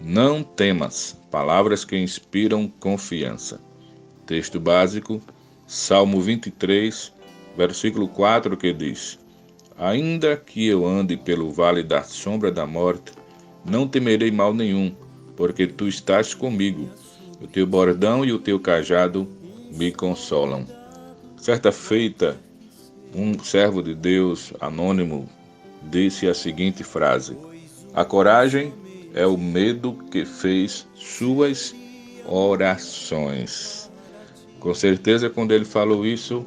Não temas, palavras que inspiram confiança. Texto básico, Salmo 23, versículo 4, que diz: Ainda que eu ande pelo vale da sombra da morte, não temerei mal nenhum, porque tu estás comigo. O teu bordão e o teu cajado me consolam. Certa feita, um servo de Deus anônimo disse a seguinte frase: A coragem é o medo que fez suas orações. Com certeza, quando ele falou isso,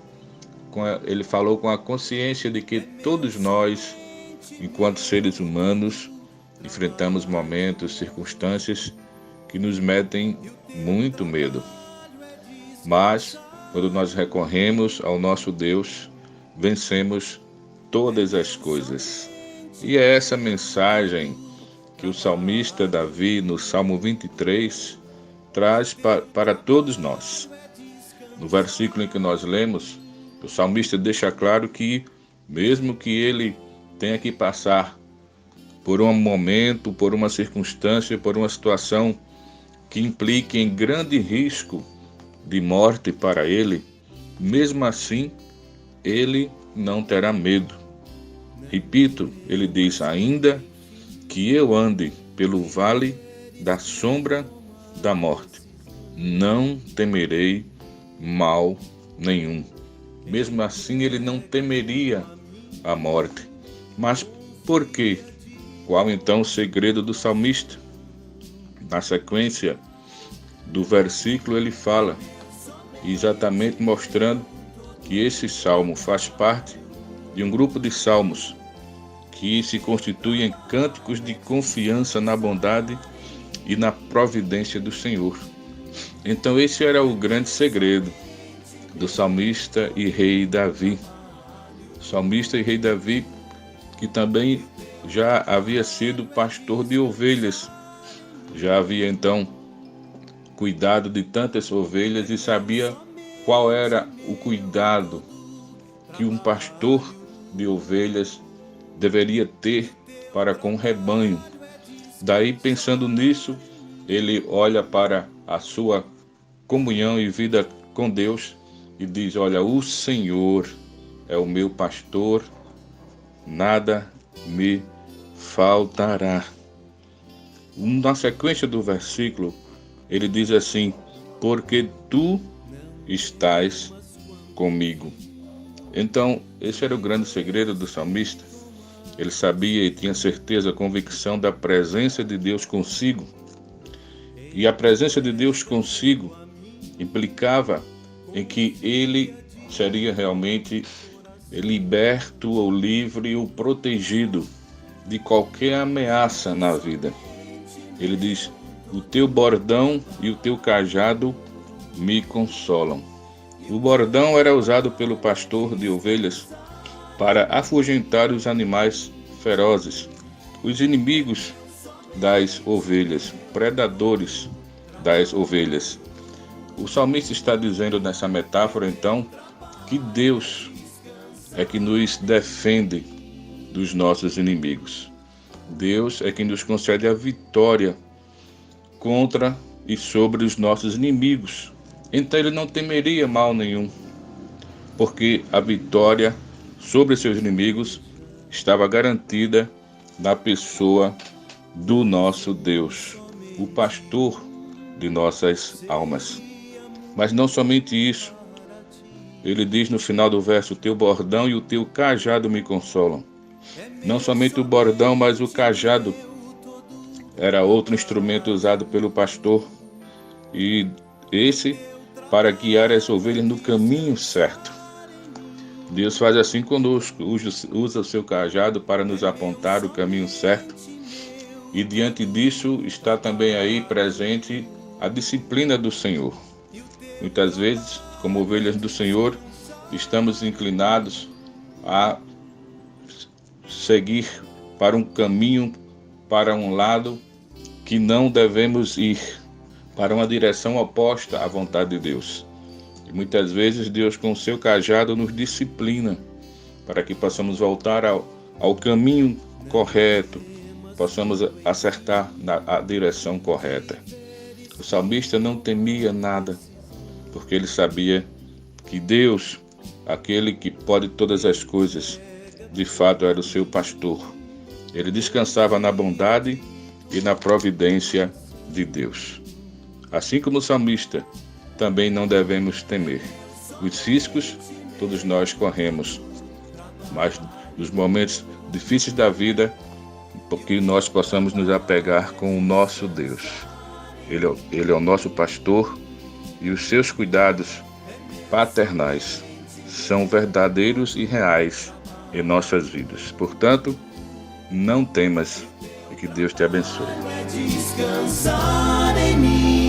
ele falou com a consciência de que todos nós, enquanto seres humanos, enfrentamos momentos, circunstâncias que nos metem muito medo. Mas, quando nós recorremos ao nosso Deus, vencemos todas as coisas. E é essa mensagem que o salmista Davi, no Salmo 23, traz para todos nós. No versículo em que nós lemos, o salmista deixa claro que, mesmo que ele tenha que passar por um momento, por uma circunstância, por uma situação que implique em grande risco de morte para ele, mesmo assim, ele não terá medo. Repito, ele diz: ainda que eu ande pelo vale da sombra da morte, não temerei mal nenhum. Mesmo assim, ele não temeria a morte. Mas por quê? Qual então o segredo do salmista? Na sequência do versículo ele fala, exatamente mostrando que esse salmo faz parte de um grupo de salmos que se constituem em cânticos de confiança na bondade e na providência do Senhor. Então esse era o grande segredo do salmista e rei Davi. Salmista e rei Davi, que também já havia sido pastor de ovelhas, já havia então cuidado de tantas ovelhas e sabia qual era o cuidado que um pastor de ovelhas deveria ter para com o rebanho. Daí, pensando nisso, ele olha para a sua comunhão e vida com Deus e diz: olha, o Senhor é o meu pastor, nada me faltará. Na sequência do versículo, ele diz assim: porque tu estás comigo. Então, esse era o grande segredo do salmista. Ele sabia e tinha certeza, convicção da presença de Deus consigo. E a presença de Deus consigo implicava em que ele seria realmente liberto ou livre ou protegido de qualquer ameaça na vida. Ele diz: o teu bordão e o teu cajado me consolam. O bordão era usado pelo pastor de ovelhas para afugentar os animais ferozes, os inimigos das ovelhas, predadores das ovelhas. O salmista está dizendo nessa metáfora, então, que Deus é que nos defende dos nossos inimigos. Deus é quem nos concede a vitória contra e sobre os nossos inimigos. Então ele não temeria mal nenhum, porque a vitória sobre seus inimigos estava garantida na pessoa do nosso Deus, o pastor de nossas almas. Mas não somente isso, ele diz no final do verso: o teu bordão e o teu cajado me consolam. Não somente o bordão, mas o cajado era outro instrumento usado pelo pastor, e esse para guiar as ovelhas no caminho certo. Deus faz assim conosco, usa o seu cajado para nos apontar o caminho certo, e diante disso está também aí presente a disciplina do Senhor. Muitas vezes, como ovelhas do Senhor, estamos inclinados a seguir para um caminho, para um lado que não devemos ir, para uma direção oposta à vontade de Deus. E muitas vezes Deus, com o seu cajado, nos disciplina para que possamos voltar ao caminho correto, possamos acertar a direção correta. O salmista não temia nada, porque ele sabia que Deus, aquele que pode todas as coisas, de fato era o seu pastor. Ele descansava na bondade e na providência de Deus. Assim como o salmista, também não devemos temer. Os riscos todos nós corremos, mas nos momentos difíceis da vida, que nós possamos nos apegar com o nosso Deus. Ele é o nosso pastor e os seus cuidados paternais são verdadeiros e reais em nossas vidas. Portanto, não temas e que Deus te abençoe. Descansar em mim.